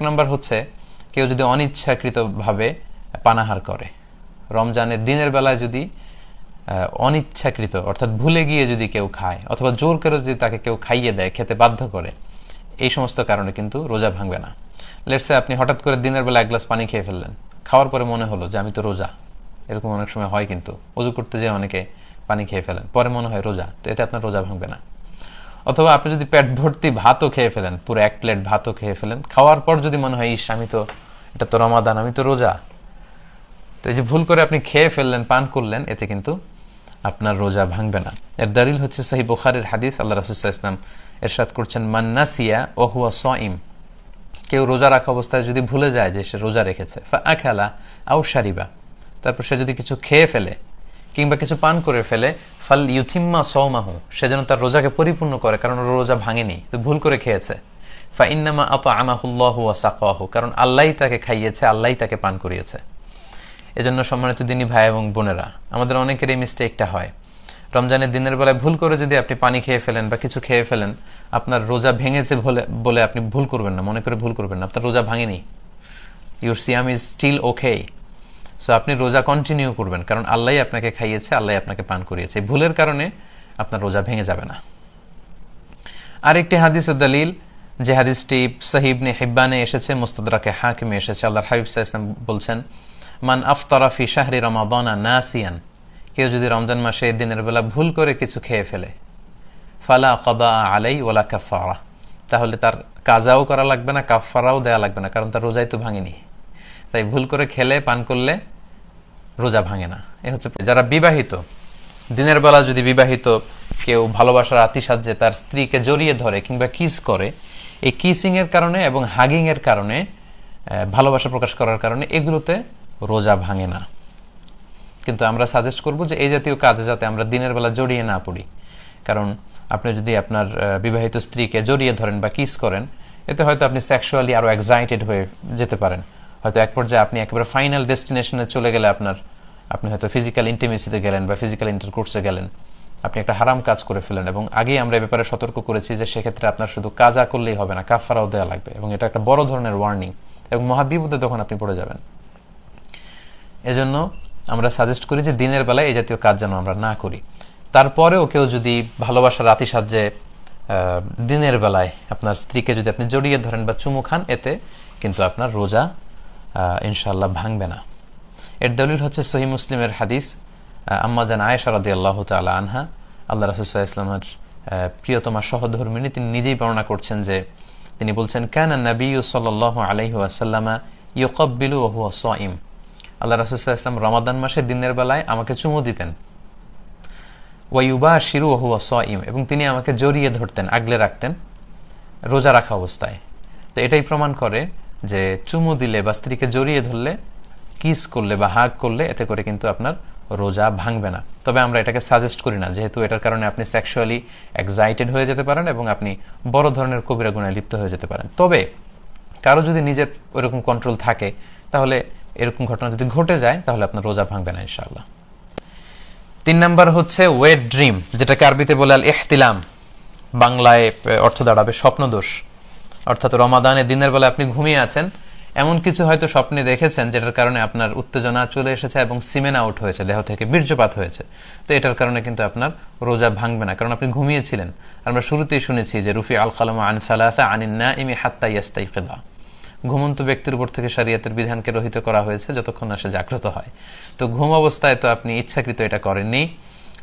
এক নম্বর হচ্ছে কেউ যদি অনিচ্ছাকৃতভাবে পানাহার করে, রমজানের দিনের বেলায় যদি অনিচ্ছাকৃত অর্থাৎ ভুলে গিয়ে যদি কেউ খায় অথবা জোর করে যদি তাকে কেউ খাইয়ে দেয়, খেতে বাধ্য করে, এই সমস্ত কারণে কিন্তু রোজা ভাঙবে না। লেটস সে আপনি হঠাৎ করে দিনের বেলা এক গ্লাস পানি খেয়ে ফেললেন, খাওয়ার পরে মনে হলো যে আমি তো রোজা, এরকম অনেক সময় হয়, কিন্তু ওযু করতে যেয়ে অনেকে পানি খেয়ে ফেলেন, পরে মনে হয় রোজা, তো এতে আপনার রোজা ভাঙবে না। অথবা আপনি যদি পেট ভর্তি ভাতও খেয়ে ফেলেন, পুরো এক প্লেট ভাতও খেয়ে ফেলেন, খাওয়ার পর যদি মনে হয় ইস আমি তো, এটা তো রমাদান, আমি তো রোজা, তো এই যে ভুল করে আপনি খেয়ে ফেললেন, পান করলেন, এতে কিন্তু আপনার রোজা ভাঙবে না। এর দলিল হচ্ছে সহিহ বুখারীর হাদিস, আল্লাহ রাসূল সাল্লাল্লাহু আলাইহি ওয়াসাল্লাম ইরশাদ করছেন, মান নাসিয়া ওয়া হুয়া সাইম, কেউ রোজা রাখা অবস্থায় যদি ভুলে যায় যে সে রোজা রেখেছে, ফা আকালা আও শারিবা, তারপর সে যদি কিছু খেয়ে ফেলে কিংবা কিছু পান করে ফেলে, ফাল ইউথিম্মা সাওমাহু, সে যেন তার রোজাকে পরিপূর্ণ করে, কারণ রোজা ভাঙেনি, তো ভুল করে খেয়েছে। ফা ইন্নামা আতআমাহুল্লাহু ওয়া সাকাহু, কারণ আল্লাহই তাকে খাইয়েছে, আল্লাহই তাকে পান করিয়েছে। এজন্য সম্মানিত দিনী ভাই এবং বোনেরা, আমাদের অনেকের এই মিস্টেকটা হয়, রমজানের দিনের বেলায় ভুল করে যদি আপনি পানি খেয়ে ফেলেন বা কিছু খেয়ে ফেলেন, আপনার রোজা ভেঙেছে বলে আপনি ভুল করবেন না, মনে করে ভুল করবেন না, আপনার রোজা ভাঙেনি, ইউর সিয়াম ইজ স্টিল ওকে। সো আপনি রোজা কন্টিনিউ করবেন, কারণ আল্লাহই আপনাকে খাইয়েছে, আল্লাহই আপনাকে পান করিয়েছে, ভুলের কারণে আপনার রোজা ভেঙে যাবে না। আরেকটি হাদিসের দলিল, যে হাদিসটি সহিহ ইবনে হিব্বানে এসেছে, মুস্তাদরাকে হাকিমে এসেছে, আল্লাহর হাবিব সাল্লাল্লাহু আলাইহি ওয়াসাল্লাম বলছেন, মান আফতারা ফি শাহরি রমাদানা নাসিয়ান, কেউ যদি রমজান মাসে দিনের বেলা ভুল করে কিছু খেয়ে ফেলে, ফালা কাদা আলাই ওয়ালা কাফারা, তাহলে তার কাজাও করা লাগবে না, কাফারাও দেয়া লাগবে না, কারণ তার রোজাই তো ভাঙেনি। তাই ভুল করে খেলে, পান করলে রোজা ভাঙে না। এ হচ্ছে যারা বিবাহিত, দিনের বেলা যদি বিবাহিত কেউ ভালোবাসার আতিশায্যে তার স্ত্রীকে জড়িয়ে ধরে কিংবা কিস করে, এই কিসিং এর কারণে এবং হাগিং এর কারণে, ভালোবাসা প্রকাশ করার কারণে, এগুলোতে রোজা ভাঙে না। কিন্তু আমরা সাজেস্ট করব যে এই জাতীয় কাজে যাতে আমরা দিনের বেলা জড়িয়ে না পড়ি, কারণ আপনি যদি আপনার বিবাহিত স্ত্রীকে জড়িয়ে ধরেন বা কিস করেন, এতে হয়তো আপনি সেক্সুয়ালি আরো এক্সাইটেড হয়ে যেতে পারেন, হয়তো এক পর্যায়ে আপনি একেবারে ফাইনাল ডেস্টিনেশনে চলে গেলে আপনি হয়তো ফিজিক্যাল ইন্টিমেসিতে গেলেন বা ফিজিক্যাল ইন্টারকোর্সে গেলেন, আপনি একটা হারাম কাজ করে ফেলেন, এবং আগেই আমরা এ ব্যাপারে সতর্ক করেছি যে সেক্ষেত্রে আপনার শুধু কাজা করলেই হবে না, কাফারাও দেওয়া লাগবে, এবং এটা একটা বড় ধরনের ওয়ার্নিং এবং মহাবিপদে তখন আপনি পড়ে যাবেন। এজন্য আমরা সাজেস্ট করি যে দিনের বেলায় এই জাতীয় কাজ যেন আমরা না করি। তারপরেও কেউ যদি ভালোবাসার আতিশায্যে দিনের বেলায় আপনার স্ত্রীকে যদি আপনি জড়িয়ে ধরেন বা চুমু খান, এতে কিন্তু আপনার রোজা ইনশাআল্লাহ ভাঙবে না। এর দলিল হচ্ছে সহিহ মুসলিমের হাদিস, আম্মা জান আয়েশা রাদিয়াল্লাহু তাআলা আনহা, আল্লাহ রাসূল সাল্লাল্লাহু আলাইহি ওয়াসাল্লামের প্রিয়তমা সহধর্মিণী, তিনি নিজেই বর্ণনা করছেন যে তিনি বলছেন, কানা নাবিয়্যু সাল্লাল্লাহু আলাইহি ওয়াসাল্লাম ইউকাব্বিলু ওয়া হুয়া সাইম, আল্লাহ রাসূল সাল্লাল্লাহু আলাইহি ওয়াসাল্লাম রমাদান মাসে দিনের বেলায় আমাকে চুমু দিতেন, ওয়া ইউবাশিরু ওয়া হুয়া সাইম, এবং তিনি আমাকে জড়িয়ে ধরতেন, আগলে রাখতেন রোজা রাখা অবস্থায়। তো এটাই প্রমাণ করে যে চুমু দিলে বা স্ত্রীকে জড়িয়ে ধরলে, কিস করলে বা হাগ করলে, এতে করে কিন্তু আপনার রোজা ভাঙবে না। তবে আমরা এটাকে সাজেস্ট করি না, যেহেতু এটার কারণে আপনি সেক্সুয়ালি এক্সাইটেড হয়ে যেতে পারেন এবং আপনি বড় ধরনের কবিরা গুনাহে লিপ্ত হয়ে যেতে পারেন। তবে কারো যদি নিজের ওইরকম কন্ট্রোল থাকে, তাহলে এরকম ঘটনা যদি ঘটে যায়, তাহলে আপনার রোজা ভাঙবে না ইনশাআল্লাহ। 3 নাম্বার হচ্ছে ওয়েট ড্রিম, যেটাকে আরবিতে বলে আল ইহতিলাম, বাংলায় অর্থ দাঁড়াবে স্বপ্নদোষ। অর্থাৎ রমাদানে দিনের বেলা আপনি ঘুমিয়ে আছেন, এমন কিছু হয়তো স্বপ্নে দেখেছেন যেটার কারণে আপনার উত্তেজনা চলে এসেছে এবং সিমেন আউট হয়েছে, দেহ থেকে বীর্যপাত হয়েছে, তো এটার কারণে কিন্তু আপনার রোজা ভাঙবে না, কারণ আপনি ঘুমিয়েছিলেন। আমরা শুরুতেই শুনেছি যে রুফি আল কালামু আন সালাসা আনিন নাইমি হাত্তা ইয়াস্তাইকিযা, ঘুমন্ত ব্যক্তির উপর থেকে শরীয়তের বিধানকে রহিত করা হয়েছে যতক্ষণ না সে জাগ্রত হয়। তো ঘুম অবস্থায় তো আপনি ইচ্ছাকৃত এটা করেননি,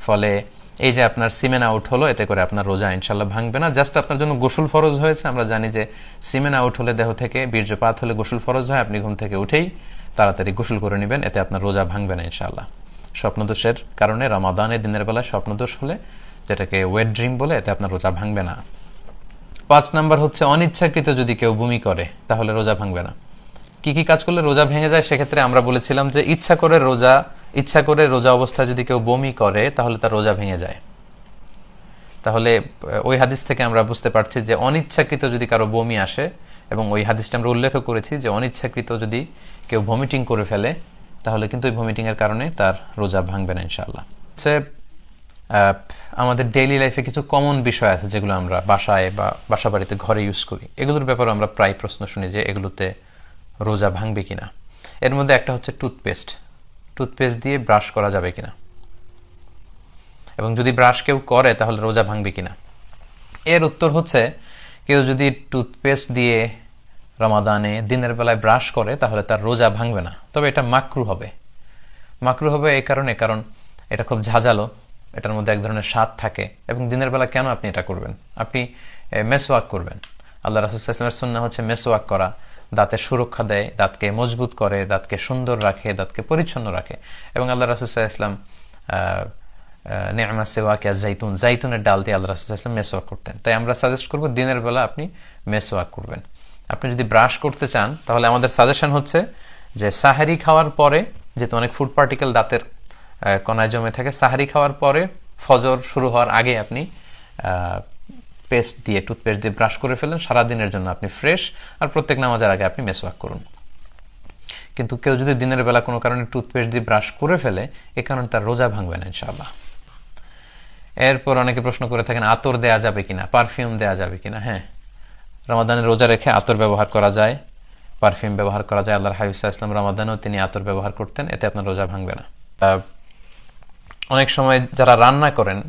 ফলে এই যে আপনার সিমেন আউট হলো, এতে করে আপনার রোজা ইনশাল্লাহ ভাঙবে না। জাস্ট আপনার জন্য গোসল ফরজ হয়েছে। আমরা জানি যে সিমেন আউট হলে, দেহ থেকে বীর্যপাত হলে গোসল ফরজ হয়, আপনি ঘুম থেকে উঠেই তাড়াতাড়ি গোসল করে নেবেন, এতে আপনার রোজা ভাঙবে না ইনশাআল্লাহ। স্বপ্নদোষের কারণে রমাদানের দিনের বেলায় স্বপ্নদোষ হলে, যেটাকে ওয়েট ড্রিম বলে, এতে আপনার রোজা ভাঙবে না। 5 নাম্বার হচ্ছে অনিচ্ছাকৃত যদি কেউ বমি করে, তাহলে রোজা ভাঙবে না। কি কি কাজ করলে রোজা ভেঙে যায়? সেক্ষেত্রে আমরা বলেছিলাম যে ইচ্ছা করে রোজা অবস্থায় যদি কেউ বমি করে, তাহলে তার রোজা ভেঙে যায়। তাহলে ওই হাদিস থেকে আমরা বুঝতে পারছি যে অনিচ্ছাকৃত যদি কারো বমি আসে, এবং ওই হাদিসটা আমরা উল্লেখ করেছি যে অনিচ্ছাকৃত যদি কেউ ভমিটিং করে ফেলে, তাহলে কিন্তু ওই ভমিটিং এর কারণে তার রোজা ভাঙবে না ইনশাআল্লাহ। আমাদের ডেইলি লাইফে কিছু কমন বিষয় আছে যেগুলো আমরা বাসায় বা বাসা বাড়িতে ঘরে ইউজ করি, এগুলোর ব্যাপারে আমরা প্রায় প্রশ্ন শুনি যে এগুলোতে রোজা ভাঙবে কিনা। এর মধ্যে একটা হচ্ছে টুথপেস্ট দিয়ে ব্রাশ করা যাবে কিনা, এবং যদি ব্রাশ কেউ করে তাহলে রোজা ভাঙবে কিনা। এর উত্তর হচ্ছে কেউ যদি টুথপেস্ট দিয়ে রমাদানে দিনের বেলায় ব্রাশ করে তাহলে তার রোজা ভাঙবে না, তবে এটা মাকরু হবে। এই কারণে, কারণ এটা খুব ঝাঁঝালো, এটার মধ্যে এক ধরনের স্বাদ থাকে, এবং দিনের বেলা কেন আপনি এটা করবেন? আপনি মেসওয়াক করবেন। আল্লাহ রাসূল সাল্লাল্লাহু আলাইহি ওয়াসাল্লামের সুন্নাহ হচ্ছে মেসওয়াক করা, দাঁতের সুরক্ষা দেয়, দাঁতকে মজবুত করে, দাঁতকে সুন্দর রাখে, দাঁতকে পরিচ্ছন্ন রাখে। এবং আল্লাহ রাসূল সাল্লাল্লাহু আলাইহি ওয়াসাল্লাম নি'মা সিওয়াক জাইতুনের ডাল দিয়ে আল্লাহ রাসূল সাল্লাল্লাহু আলাইহি ওয়াসাল্লাম মেসওয়াক করতেন। তাই আমরা সাজেস্ট করব দিনের বেলা আপনি মেসওয়াক করবেন। আপনি যদি ব্রাশ করতে চান তাহলে আমাদের সাজেশন হচ্ছে যে সাহারি খাওয়ার পরে, যেহেতু অনেক ফুড পার্টিকেল দাঁতের কণায় জমে থাকে, সাহারি খাওয়ার পরে ফজর শুরু হওয়ার আগে আপনি টুথপেস্ট দিয়ে ব্রাশ করে ফেলেন, সারাদিনের জন্য আপনি ফ্রেশ। আর প্রত্যেক নামাজের আগে আপনি মেসওয়াক করুন। কিন্তু কেউ যদি দিনের বেলা কোনো কারণে টুথপেস্ট দিয়ে ব্রাশ করে ফেলে, এ কারণে তার রোজা ভাঙবে না ইনশাআল্লাহ। এরপর অনেকে প্রশ্ন করে থাকেন আতর দেয়া যাবে কিনা, পারফিউম দেয়া যাবে কিনা। হ্যাঁ, রমাদানের রোজা রেখে আতর ব্যবহার করা যায়, পারফিউম ব্যবহার করা যায়। আল্লাহর হাবিব সাল্লাল্লাহু আলাইহি ওয়াসাল্লাম রমাদানেও তিনি আতর ব্যবহার করতেন, এতে আপনার রোজা ভাঙবে না। অনেক সময় যারা রান্না করেন,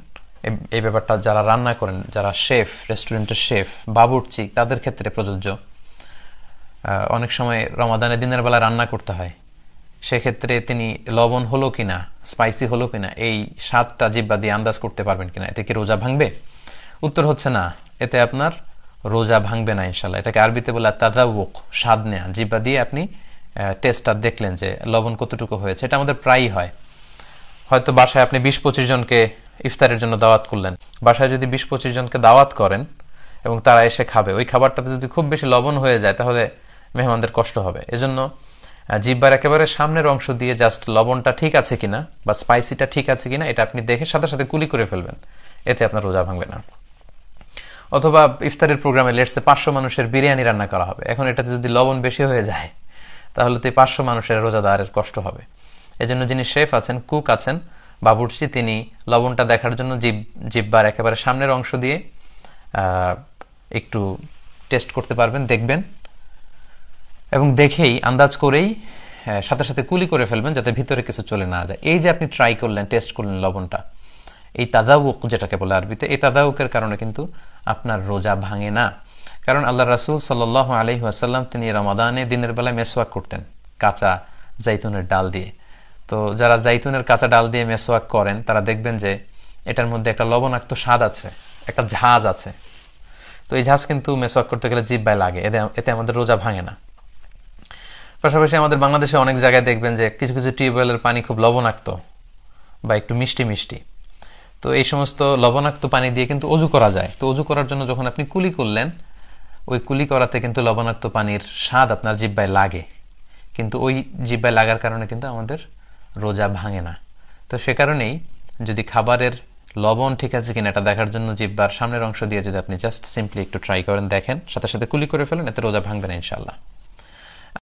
এই ব্যাপারটা যারা রান্না করেন, যারা শেফ, রেস্টুরেন্টের শেফ, বাবুর্চি, তাদের ক্ষেত্রে প্রযোজ্য। অনেক সময় রমাদানের দিনের বেলা রান্না করতে হয়, সেক্ষেত্রে তিনি লবণ হলো কিনা, স্পাইসি হলো কিনা, এই স্বাদটা জিহ্বা দিয়ে আন্দাজ করতে পারবেন কিনা, এতে কি রোজা ভাঙবে? উত্তর হচ্ছে না, এতে আপনার রোজা ভাঙবে না ইনশাল্লাহ। এটাকে আরবিতে বলে তাযাউক, স্বাদ নেয়া। জিহ্বা দিয়ে আপনি টেস্টটা দেখলেন যে লবণ কতটুকু হয়েছে। এটা আমাদের প্রায়ই হয়। হয়তো বাসায় আপনি 20-25 জনকে ইফতারের জন্য দাওয়াত করলেন। বাসায় যদি 20-25 জনকে দাওয়াত করেন এবং তারা এসে খাবে, ওই খাবারটাতে যদি খুব বেশি লবণ হয়ে যায় তাহলে মেহমানদের কষ্ট হবে। এজন্য জিহ্বার একেবারে সামনের অংশ দিয়ে জাস্ট লবণটা ঠিক আছে কিনা বা স্পাইসিটা ঠিক আছে কিনা এটা আপনি দেখে সাথে সাথে কুলি করে ফেলবেন, এতে আপনার রোজা ভাঙবে না। অথবা ইফতারের প্রোগ্রামে লেটসে 500 মানুষের বিরিয়ানি রান্না করা হবে, এখন এটাতে যদি লবণ বেশি হয়ে যায় তাহলে তো 500 মানুষের রোজাদারের কষ্ট হবে। এজন্য যিনি শেফ আছেন, কুক আছেন, বাবুর্চি, তিনি লবণটা দেখার জন্য জিহ্বার একেবারে সামনের অংশ দিয়ে একটু টেস্ট করতে পারবেন, দেখবেন, এবং দেখেই আন্দাজ করেই সাথে সাথে কুলি করে ফেলবেন যাতে ভিতরে কিছু চলে না যায়। এই যে আপনি ট্রাই করলেন, টেস্ট করলেন লবণটা, এই তাযাউক যেটাকে বলে আরবিতে, এই তাযাউকের কারণে কিন্তু আপনার রোজা ভাঙে না। কারণ আল্লাহ রাসূল সাল্লাল্লাহু আলাইহি ওয়াসাল্লাম তিনি রমাদানে দিনের বেলায় মেসওয়াক করতেন কাঁচা জাইতুনের ডাল দিয়ে। তো যারা জাইতুনের কাঁচা ডাল দিয়ে মেসওয়াক করেন তারা দেখবেন যে এটার মধ্যে একটা লবণাক্ত স্বাদ আছে, একটা ঝাঁজ আছে। তো এই ঝাঁজ কিন্তু মেসওয়াক করতে গেলে জিহ্বায় লাগে, এতে আমাদের রোজা ভাঙে না। পাশাপাশি আমাদের বাংলাদেশে অনেক জায়গায় দেখবেন যে কিছু কিছু টিউবওয়েলের পানি খুব লবণাক্ত বা একটু মিষ্টি মিষ্টি। তো এই সমস্ত লবণাক্ত পানি দিয়ে কিন্তু অজু করা যায়। তো অজু করার জন্য যখন আপনি কুলি করলেন, ওই কুলি করাতে কিন্তু লবণাক্ত পানির স্বাদ আপনার জিহ্বায় লাগে, কিন্তু ওই জিহ্বায় লাগার কারণে কিন্তু আমাদের রোজা ভাঙে না। তো সে কারণেই যদি খাবারের লবণ ঠিক আছে কিনা এটা দেখার জন্য জিহ্বার সামনের অংশ দিয়ে যদি আপনি জাস্ট সিম্পলি একটু ট্রাই করেন, দেখেন, সাথে সাথে কুলি করে ফেলেন, এতে রোজা ভাঙবে না ইনশাআল্লাহ।